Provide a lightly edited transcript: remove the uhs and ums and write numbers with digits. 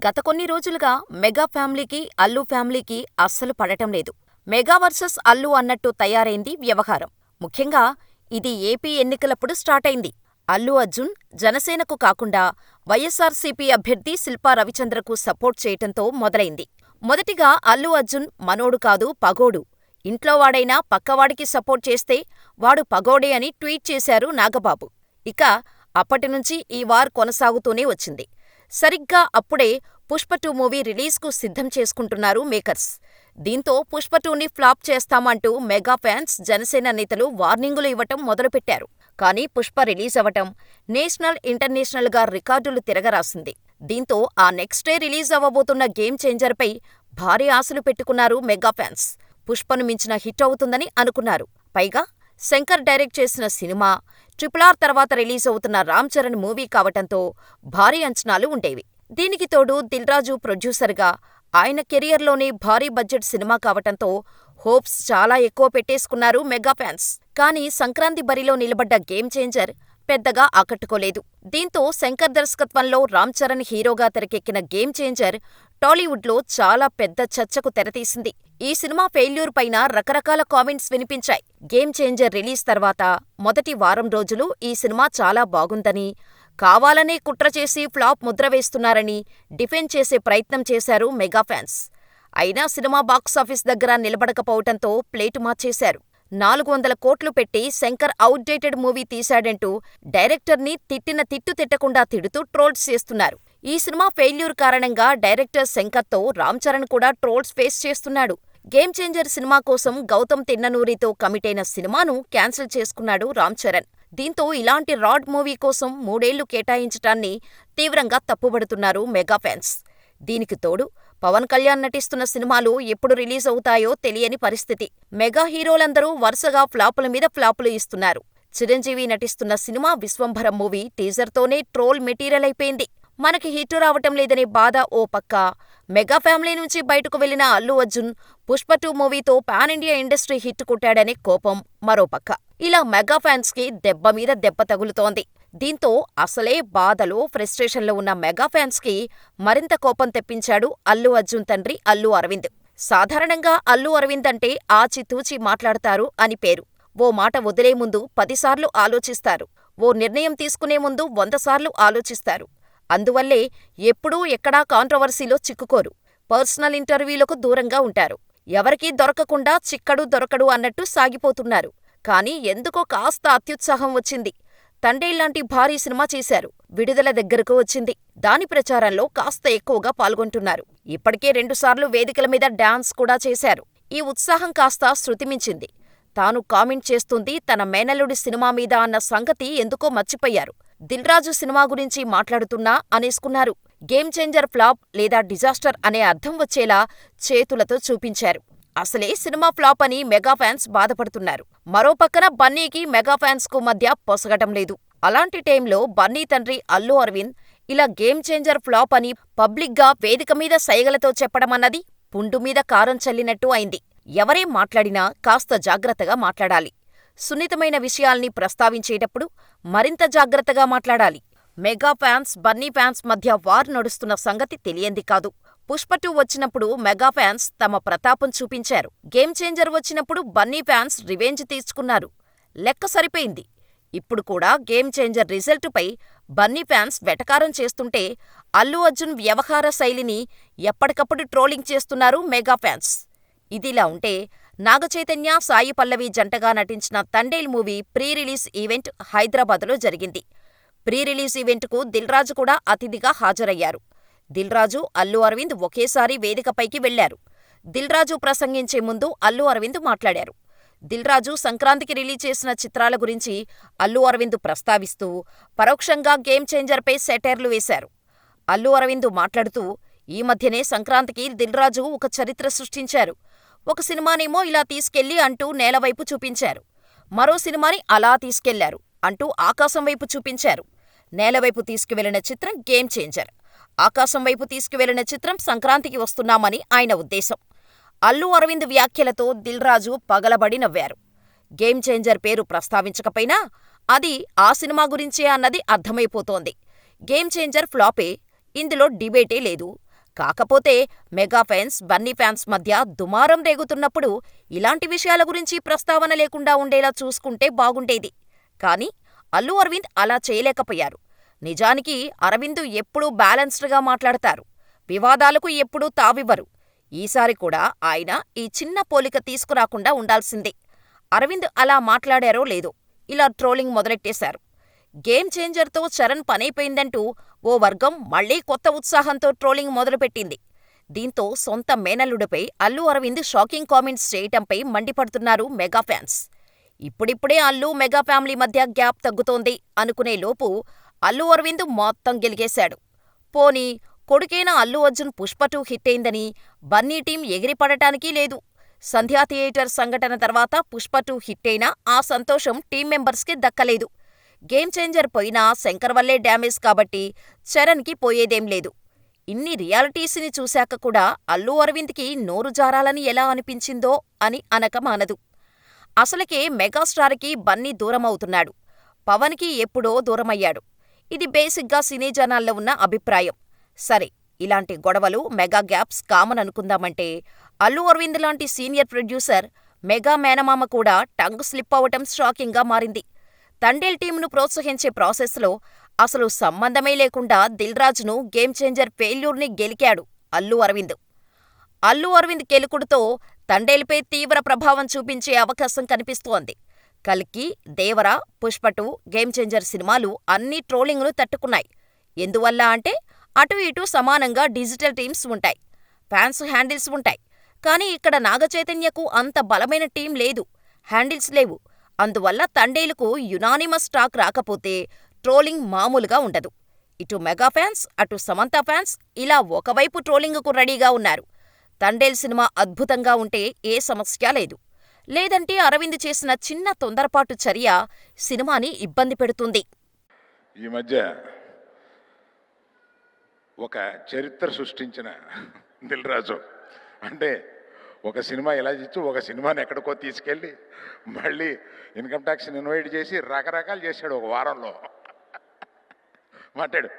గత కొన్ని రోజులుగా మెగా ఫ్యామిలీకి, అల్లు ఫ్యామిలీకి అస్సలు పడటం లేదు. మెగా వర్సెస్ అల్లు అన్నట్టు తయారైంది వ్యవహారం. ముఖ్యంగా ఇది ఏపీ ఎన్నికలప్పుడు స్టార్టైంది. అల్లు అర్జున్ జనసేనకు కాకుండా వైఎస్సార్సీపీ అభ్యర్థి శిల్పా రవిచంద్రకు సపోర్ట్ చేయటంతో మొదలైంది. మొదటిగా అల్లు అర్జున్ మనోడు కాదు పగోడు. ఇంట్లోవాడైనా పక్కవాడికి సపోర్ట్ చేస్తే వాడు పగోడే అని ట్వీట్ చేశారు నాగబాబు. ఇక అప్పటినుంచి ఈ వార్ కొనసాగుతూనే వచ్చింది. సరిగ్గా అప్పుడే పుష్ప-2 మూవీ రిలీజ్కు సిద్ధం చేసుకుంటున్నారు మేకర్స్. దీంతో పుష్ప-2ని ఫ్లాప్ చేస్తామంటూ మెగా ఫ్యాన్స్, జనసేన నేతలు వార్నింగులు ఇవ్వటం మొదలుపెట్టారు. కానీ పుష్ప రిలీజ్ అవటం నేషనల్, ఇంటర్నేషనల్గా రికార్డులు తిరగరాసింది. దీంతో ఆ నెక్స్ట్ డే రిలీజ్ అవ్వబోతున్న గేమ్ చేంజర్పై భారీ ఆశలు పెట్టుకున్నారు మెగా ఫ్యాన్స్. పుష్పను మించిన హిట్ అవుతుందని అనుకున్నారు. పైగా శంకర్ డైరెక్ట్ చేసిన సినిమా, RRR తర్వాత రిలీజ్ అవుతున్న రామ్ చరణ్ మూవీ కావటంతో భారీ అంచనాలు ఉండేవి. దీనికి తోడు దిల్ రాజు ప్రొడ్యూసర్గా ఆయన కెరియర్లోనే భారీ బడ్జెట్ సినిమా కావటంతో హోప్స్ చాలా ఎక్కువ పెట్టేసుకున్నారు మెగా ఫ్యాన్స్. కానీ సంక్రాంతి బరిలో నిలబడ్డ గేమ్ చేంజర్ పెద్దగా ఆకట్టుకోలేదు. దీంతో శంకర్ దర్శకత్వంలో రామ్ చరణ్ హీరోగా తెరకెక్కిన గేమ్ చేంజర్ టాలీవుడ్లో చాలా పెద్ద చర్చకు తెరతీసింది. ఈ సినిమా ఫెయిల్యూర్ పైన రకరకాల కామెంట్స్ వినిపించాయి. గేమ్ చేంజర్ రిలీజ్ తర్వాత మొదటి వారం రోజులు ఈ సినిమా చాలా బాగుందని, కావాలనే కుట్ర చేసి ఫ్లాప్ ముద్ర వేస్తున్నారని డిఫెండ్ చేసే ప్రయత్నం చేశారు మెగా ఫ్యాన్స్. అయినా సినిమా బాక్సాఫీస్ దగ్గర నిలబడకపోవటంతో ప్లేటు మార్చేశారు. 400 కోట్లు పెట్టి శంకర్ అవుట్డేటెడ్ మూవీ తీశాడంటూ డైరెక్టర్ని తిట్టిన తిట్టు తిట్టకుండా తిడుతూ ట్రోల్స్ చేస్తున్నారు. ఈ సినిమా ఫెయిల్యూర్ కారణంగా డైరెక్టర్ శంకర్తో రామ్ చరణ్ కూడా ట్రోల్స్ ఫేస్ చేస్తున్నాడు. గేమ్ చేంజర్ సినిమా కోసం గౌతమ్ తిన్ననూరితో కమిటైన సినిమాను క్యాన్సిల్ చేసుకున్నాడు రామ్ చరణ్. దీంతో ఇలాంటి రాడ్ మూవీ కోసం 3 ఏళ్లు కేటాయించటాన్ని తీవ్రంగా తప్పుబడుతున్నారు మెగా ఫ్యాన్స్. దీనికి తోడు పవన్ కళ్యాణ్ నటిస్తున్న సినిమాలు ఎప్పుడు రిలీజ్ అవుతాయో తెలియని పరిస్థితి. మెగా హీరోలందరూ వరుసగా ఫ్లాపుల మీద ఫ్లాపులు ఇస్తున్నారు. చిరంజీవి నటిస్తున్న cinema Vishwambhara movie టీజర్తోనే troll material అయిపోయింది. మనకి హిట్ రావటం లేదనే బాధ ఓ పక్క, మెగా ఫ్యామిలీ నుంచి బయటకు వెళ్లిన అల్లు అర్జున్ పుష్ప-2 మూవీతో పాన్ ఇండియా ఇండస్ట్రీ హిట్ కొట్టాడనే కోపం మరోపక్క. ఇలా మెగా ఫ్యాన్స్ కి దెబ్బ మీద దెబ్బ తగులుతోంది. దీంతో అసలే బాధలో, ఫ్రస్ట్రేషన్లో ఉన్న మెగా ఫ్యాన్స్ కి మరింత కోపం తెప్పించాడు అల్లు అర్జున్ తండ్రి అల్లు అరవింద్. సాధారణంగా అల్లు అరవింద్ అంటే ఆచితూచి మాట్లాడతారు అని పేరు. ఓ మాట వదిలే ముందు 10 సార్లు ఆలోచిస్తారు. ఓ నిర్ణయం తీసుకునే ముందు 100 సార్లు ఆలోచిస్తారు. అందువల్లే ఎప్పుడూ ఎక్కడా కాంట్రవర్సీలో చిక్కుకోరు. పర్సనల్ ఇంటర్వ్యూలకు దూరంగా ఉంటారు. ఎవరికీ దొరకకుండా చిక్కడు దొరకడు అన్నట్టు సాగిపోతున్నారు. కానీ ఎందుకో కాస్త అత్యుత్సాహం వచ్చింది. తండేళ్లాంటి భారీ సినిమా చేశారు. విడుదల దగ్గరకు వచ్చింది. దాని ప్రచారంలో కాస్త ఎక్కువగా పాల్గొంటున్నారు. ఇప్పటికే 2 సార్లు వేదికల మీద డాన్స్ కూడా చేశారు. ఈ ఉత్సాహం కాస్త శృతిమించింది. తాను కామెంట్ చేస్తుంది తన మేనల్లుడి సినిమా మీద అన్న సంగతి ఎందుకో మర్చిపోయారు. దిల్ రాజు సినిమా గురించి మాట్లాడుతున్నా అనేసుకున్నారు. గేమ్ చేంజర్ ఫ్లాప్ లేదా డిజాస్టర్ అనే అర్థం వచ్చేలా చేతులతో చూపించారు. అసలే సినిమా ఫ్లాప్ అని మెగా ఫ్యాన్స్ బాధపడుతున్నారు. మరోపక్కన బన్నీకి మెగా ఫ్యాన్స్ కు మధ్య పొసగటం లేదు. అలాంటి టైంలో బన్నీ తండ్రి అల్లు అరవింద్ ఇలా గేమ్ చేంజర్ ఫ్లాప్ అని పబ్లిక్గా వేదిక మీద సైగలతో చెప్పడమన్నది పుండు మీద కారం చల్లినట్టు అయింది. ఎవరేం మాట్లాడినా కాస్త జాగ్రత్తగా మాట్లాడాలి. సున్నితమైన విషయాల్ని ప్రస్తావించేటప్పుడు మరింత జాగ్రత్తగా మాట్లాడాలి. మెగా ఫ్యాన్స్, బన్నీ ఫ్యాన్స్ మధ్య వార్ నడుస్తున్న సంగతి తెలియంది కాదు. పుష్ప-2 వచ్చినప్పుడు మెగా ఫ్యాన్స్ తమ ప్రతాపం చూపించారు. గేమ్ చేంజర్ వచ్చినప్పుడు బన్నీ ఫ్యాన్స్ రివెంజ్ తీర్చుకున్నారు. లెక్క సరిపోయింది. ఇప్పుడు కూడా గేమ్ చేంజర్ రిజల్టుపై బన్నీ ఫ్యాన్స్ వెటకారం చేస్తుంటే అల్లు అర్జున్ వ్యవహార శైలిని ఎప్పటికప్పుడు ట్రోలింగ్ చేస్తున్నారు మెగా ఫ్యాన్స్. ఇదిలా ఉంటే నాగచైతన్య, సాయి పల్లవి జంటగా నటించిన Thandel movie pre release event హైదరాబాద్లో జరిగింది. ప్రీ రిలీజ్ ఈవెంట్కు దిల్ రాజు కూడా అతిథిగా హాజరయ్యారు. దిల్ రాజు, అల్లు అరవింద్ ఒకేసారి వేదికపైకి వెళ్లారు. దిల్ రాజు ప్రసంగించే ముందు అల్లు అరవింద్ మాట్లాడారు. దిల్ రాజు సంక్రాంతికి రిలీజ్ చేసిన చిత్రాల గురించి అల్లు అరవింద్ ప్రస్తావిస్తూ పరోక్షంగా గేమ్ చేంజర్పై సెటైర్లు వేశారు. అల్లు అరవింద్ మాట్లాడుతూ, ఈ మధ్యనే సంక్రాంతికి దిల్ రాజు ఒక చరిత్ర సృష్టించారు. ఒక సినిమానేమో ఇలా తీసుకెళ్లి అంటూ నేలవైపు చూపించారు. మరో సినిమాని అలా తీసుకెళ్లారు అంటూ ఆకాశం వైపు చూపించారు. నేలవైపు తీసుకువెళ్లిన చిత్రం గేమ్ చేంజర్, ఆకాశం వైపు తీసుకువెళ్లిన చిత్రం సంక్రాంతికి వస్తున్నామని ఆయన ఉద్దేశం. అల్లు అరవింద్ వ్యాఖ్యలతో దిల్ రాజు పగలబడి నవ్వారు. గేమ్ చేంజర్ పేరు ప్రస్తావించకపోయినా అది ఆ సినిమా గురించే అన్నది అర్థమైపోతోంది. గేమ్ చేంజర్ ఫ్లాపే, ఇందులో డిబేటే లేదు. కాకపోతే మెగా ఫ్యాన్స్, బన్నీ ఫ్యాన్స్ మధ్య దుమారం రేగుతున్నప్పుడు ఇలాంటి విషయాల గురించి ప్రస్తావన లేకుండా ఉండేలా చూసుకుంటే బాగుండేది. కానీ అల్లు అరవింద్ అలా చేయలేకపోయారు. నిజానికి అరవింద్ ఎప్పుడూ బ్యాలెన్స్డ్‌గా మాట్లాడతారు. వివాదాలకు ఎప్పుడూ తావివ్వరు. ఈసారి కూడా ఆయన ఈ చిన్న పోలిక తీసుకురాకుండా ఉండాల్సిందే. అరవింద్ అలా మాట్లాడారో లేదో ఇలా ట్రోలింగ్ మొదలెట్టేశారు. గేమ్ చేంజర్‌తో చరణ్ పనైపోయిందంటూ ఓ వర్గం మళ్లీ కొత్త ఉత్సాహంతో ట్రోలింగ్ మొదలుపెట్టింది. దీంతో సొంత మేనల్లుడిపై అల్లు అరవింద్ షాకింగ్ కామెంట్స్ చేయటంపై మండిపడుతున్నారు మెగా ఫ్యాన్స్. ఇప్పుడిప్పుడే అల్లు, మెగా ఫ్యామిలీ మధ్య గ్యాప్ తగ్గుతోంది అనుకునే లోపు అల్లు అరవింద్ మొత్తం గెలిగేశాడు. పోనీ కొడుకైన అల్లు అర్జున్ 'పుష్ప 2' హిట్టయిందని బన్నీ టీం ఎగిరిపడటానికి లేదు. సంధ్యా థియేటర్ సంఘటన తర్వాత 'పుష్ప 2' హిట్టయినా ఆ సంతోషం టీం మెంబర్స్కి దక్కలేదు. గేమ్ చేంజర్ పోయినా శంకర్ వల్లే డ్యామేజ్ కాబట్టి చరణ్‌కి పోయేదేం లేదు. ఇన్ని రియాలిటీస్ని చూశాక కూడా అల్లు అరవింద్‌కి నోరు జారాలని ఎలా అనిపించిందో అని అనక మానదు. అసలకే మెగాస్టార్‌కి బన్నీ దూరమవుతున్నాడు. పవన్‌కి ఎప్పుడో దూరమయ్యాడు. ఇది బేసిగ్గా సినీ జనాల్లో ఉన్న అభిప్రాయం. సరే, ఇలాంటి గొడవలు, మెగా గ్యాప్స్ కామన్ అనుకుందామంటే అల్లు అరవింద్ లాంటి సీనియర్ ప్రొడ్యూసర్, మెగా మేనమామ కూడా టంగ్ స్లిప్ అవటం షాకింగ్గా మారింది. తండేల్ టీంను ప్రోత్సహించే ప్రాసెస్లో అసలు సంబంధమే లేకుండా దిల్ రాజును గేమ్ చేంజర్ ఫెయిల్యూర్ని గెలికాడు అల్లు అరవింద్. అల్లు అరవింద్ కెలుకుడుతో తండేల్పై తీవ్ర ప్రభావం చూపించే అవకాశం కనిపిస్తోంది. కల్కి, దేవర, పుష్ప 2, గేమ్ చేంజర్ సినిమాలు అన్నీ ట్రోలింగ్ను తట్టుకున్నాయి. ఎందువల్ల అంటే అటూ ఇటూ సమానంగా డిజిటల్ టీమ్స్ ఉంటాయి, ఫ్యాన్స్ హ్యాండిల్స్ ఉంటాయి. కానీ ఇక్కడ నాగచైతన్యకు అంత బలమైన టీం లేదు, హ్యాండిల్స్ లేవు. అందువల్ల తండేలుకు యునానిమస్ టాక్ రాకపోతే ట్రోలింగ్ మామూలుగా ఉండదు. ఇటు మెగా ఫ్యాన్స్, అటు సమంత ఫ్యాన్స్ ఇలా ఒకవైపు ట్రోలింగుకు రెడీగా ఉన్నారు. తండేల్ సినిమా అద్భుతంగా ఉంటే ఏ సమస్య లేదు. లేదంటే అరవింద్ చేసిన చిన్న తొందరపాటు చర్య సినిమాని ఇబ్బంది పెడుతుంది. ఈ మధ్య ఒక చరిత్ర సృష్టించిన దిల్ రాజు అంటే ఒక సినిమా ఇలా ఇచ్చి ఒక సినిమాని ఎక్కడికో తీసుకెళ్ళి మళ్ళీ ఇన్కమ్ ట్యాక్స్ని ఇన్వైట్ చేసి రకరకాలు చేశాడు ఒక వారంలో మాట్లాడు.